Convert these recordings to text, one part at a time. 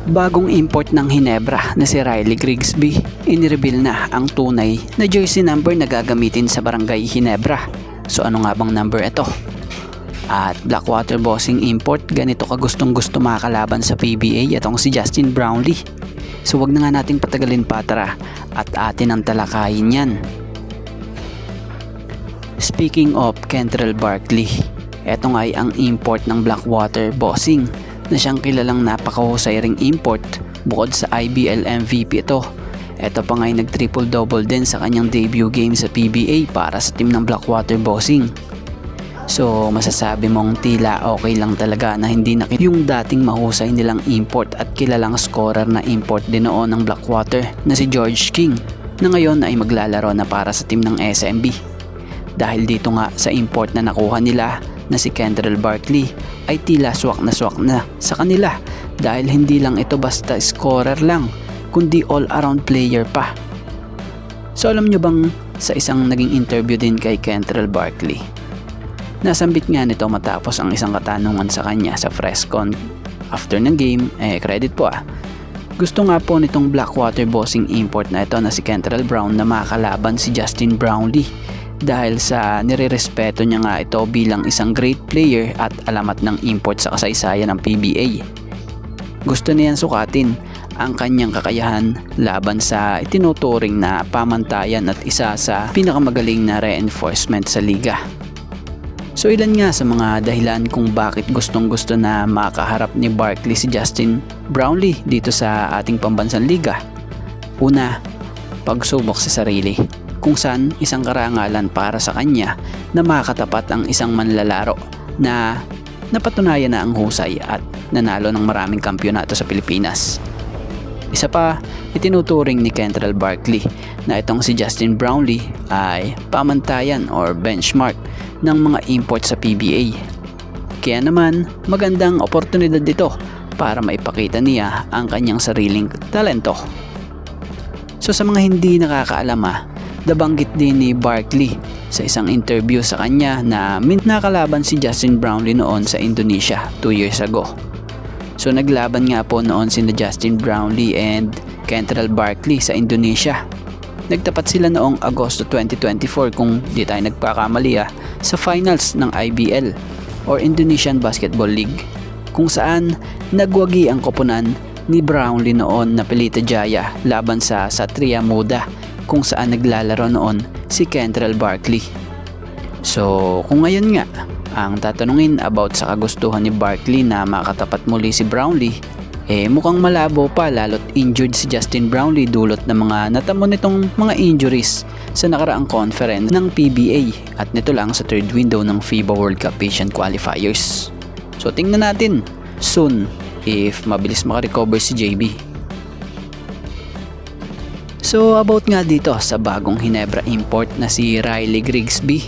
Bagong import ng Ginebra na si Riley Grigsby, inireveal na ang tunay na jersey number na gagamitin sa Barangay Ginebra. So ano nga bang number ito? At Blackwater Bossing import, ganito kagustong gusto mga kalaban sa PBA itong si Justin Brownlee. So wag na nga natin patagalin pa, tara at atin ang talakayin yan. Speaking of Kentrell Barkley, ito nga ay ang import ng Blackwater Bossing na siyang kilalang napakahusay ring import. Bukod sa IBL MVP ito pa nga ay nag triple double din sa kanyang debut game sa PBA para sa team ng Blackwater Bossing. So masasabi mong tila okay lang talaga na hindi nakita yung dating mahusay nilang import at kilalang scorer na import din noon ng Blackwater na si George King, na ngayon ay maglalaro na para sa team ng SMB. Dahil dito nga sa import na nakuha nila na si Kentrell Barkley ay tila swak na sa kanila, dahil hindi lang ito basta scorer lang kundi all around player pa. So alam nyo bang sa isang naging interview din kay Kentrell Barkley, nasambit nga nito matapos ang isang katanungan sa kanya sa press con after ng game, credit po gusto nga po nitong Blackwater Bossing import na ito na si Kentrell Brown na makakalaban si Justin Brownlee, dahil sa nirerespeto niya nga ito bilang isang great player at alamat ng import sa kasaysayan ng PBA. Gusto niyan sukatin ang kanyang kakayahan laban sa itinuturing na pamantayan at isa sa pinakamagaling na reinforcement sa liga. So ilan nga sa mga dahilan kung bakit gustong gusto na makaharap ni Barkley si Justin Brownlee dito sa ating pambansang liga. Una, pagsubok sa sarili, kung saan isang karangalan para sa kanya na makatapat ang isang manlalaro na napatunayan na ang husay at nanalo ng maraming kampyonato sa Pilipinas. Isa pa, itinuturing ni Kentrell Barkley na itong si Justin Brownlee ay pamantayan or benchmark ng mga import sa PBA. Kaya naman magandang oportunidad dito para maipakita niya ang kanyang sariling talento. So sa mga hindi nakakaalam, nabanggit din ni Barkley sa isang interview sa kanya na nakalaban si Justin Brownlee noon sa Indonesia 2 years ago. So naglaban nga po noon si Justin Brownlee and Kentrell Barkley sa Indonesia. Nagtapat sila noong Agosto 2024 kung di tayo nagpakamali sa finals ng IBL or Indonesian Basketball League, kung saan nagwagi ang koponan ni Brownlee noon na Pelita Jaya laban sa Satria Muda, kung saan naglalaro noon si Kentrell Barkley. So kung ngayon nga ang tatanungin about sa kagustuhan ni Barkley na makatapat muli si Brownlee, mukhang malabo pa, lalo't injured si Justin Brownlee dulot ng mga natamo nitong mga injuries sa nakaraang conference ng PBA at nito lang sa third window ng FIBA World Cup Asian Qualifiers. So tingnan natin soon if mabilis makarecover si JB. So about nga dito sa bagong Ginebra import na si Riley Grigsby.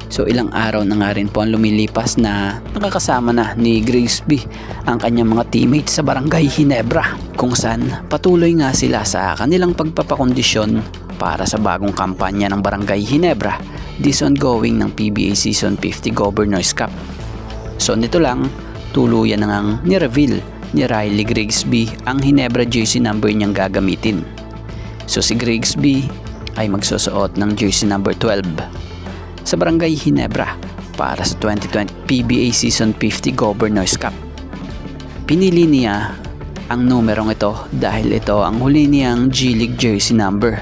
So ilang araw na nga rin po ang lumilipas na nakakasama na ni Grigsby ang kanyang mga teammates sa Barangay Ginebra, kung saan patuloy nga sila sa kanilang pagpapakondisyon para sa bagong kampanya ng Barangay Ginebra this ongoing ng PBA Season 50 Governors Cup. So nito lang, tuluyan na ngang ni-reveal ni Riley Grigsby ang Ginebra jersey number niyang gagamitin. So si Grigsby ay magsusuot ng jersey number 12 sa Barangay Ginebra para sa 2020 PBA Season 50 Governors Cup. Pinili niya ang numerong ito dahil ito ang huli niyang G-League jersey number.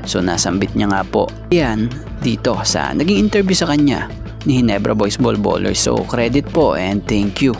So nasambit niya nga po yan dito sa naging interview sa kanya ni Ginebra Boys Ball Ballers. So credit po and thank you.